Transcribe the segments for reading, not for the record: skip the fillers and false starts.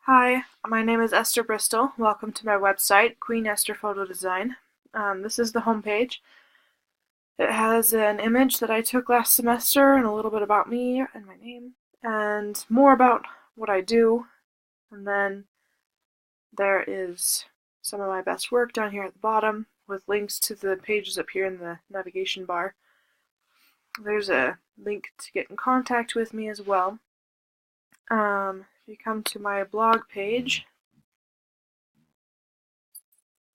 Hi, my name is Esther Bristol. Welcome to my website, Queen Esther Photodesign. This is the homepage. It has an image that I took last semester and a little bit about me and my name and more about what I do. And then there is some of my best work down here at the bottom with links to the pages up here in the navigation bar. There's a link to get in contact with me as well. If you come to my blog page,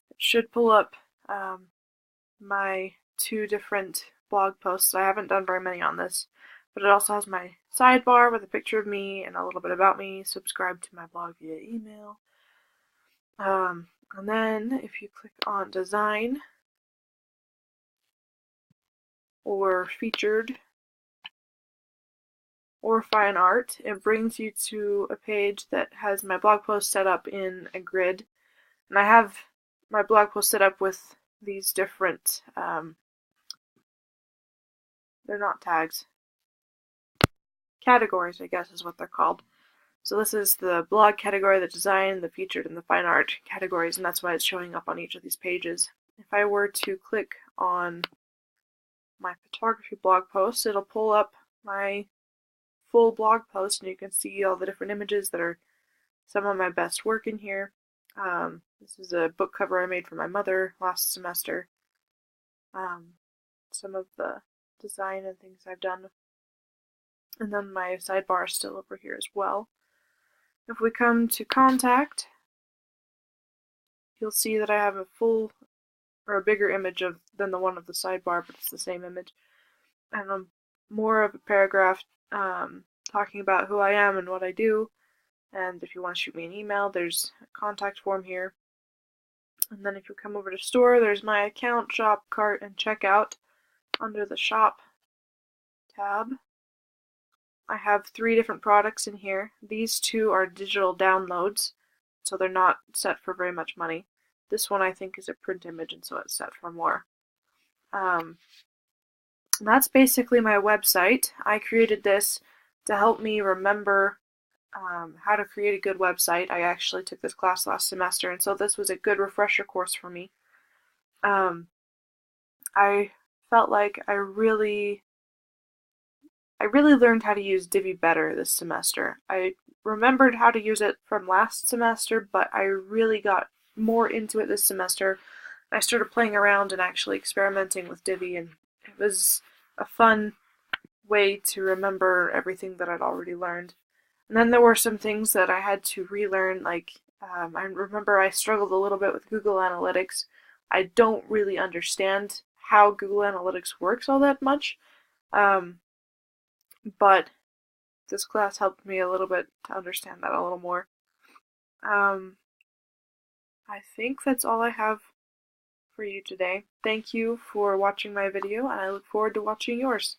it should pull up my two different blog posts. I haven't done very many on this, but it also has my sidebar with a picture of me and a little bit about me. Subscribe to my blog via email. And then if you click on design or featured or fine art, it brings you to a page that has my blog post set up in a grid. And I have my blog post set up with these different, they're not tags, categories, I guess is what they're called. So this is the blog category, the design, the featured, and the fine art categories, and that's why it's showing up on each of these pages. If I were to click on my photography blog post, it'll pull up my full blog post, and you can see all the different images that are some of my best work in here. This is a book cover I made for my mother last semester. Some of the design and things I've done. And then my sidebar is still over here as well. If we come to contact, you'll see that I have a full or a bigger image than the one of the sidebar, but it's the same image. And more of a paragraph talking about who I am and what I do. And if you want to shoot me an email, there's a contact form here. And then if you come over to store, there's my account, shop, cart, and checkout. Under the shop tab, I have 3 different products in here. These 2 are digital downloads, so they're not set for very much money. This one I think is a print image, and so it's set for more. That's basically my website. I created this to help me remember how to create a good website. I actually took this class last semester, and so this was a good refresher course for me. I felt like I really learned how to use Divi better this semester. I remembered how to use it from last semester, but I really got more into it this semester. I started playing around and actually experimenting with Divi, and it was a fun way to remember everything that I'd already learned. And then there were some things that I had to relearn, like I remember I struggled a little bit with Google Analytics. I don't really understand how Google Analytics works all that much, but this class helped me a little bit to understand that a little more. I think that's all I have for you today. Thank you for watching my video, and I look forward to watching yours.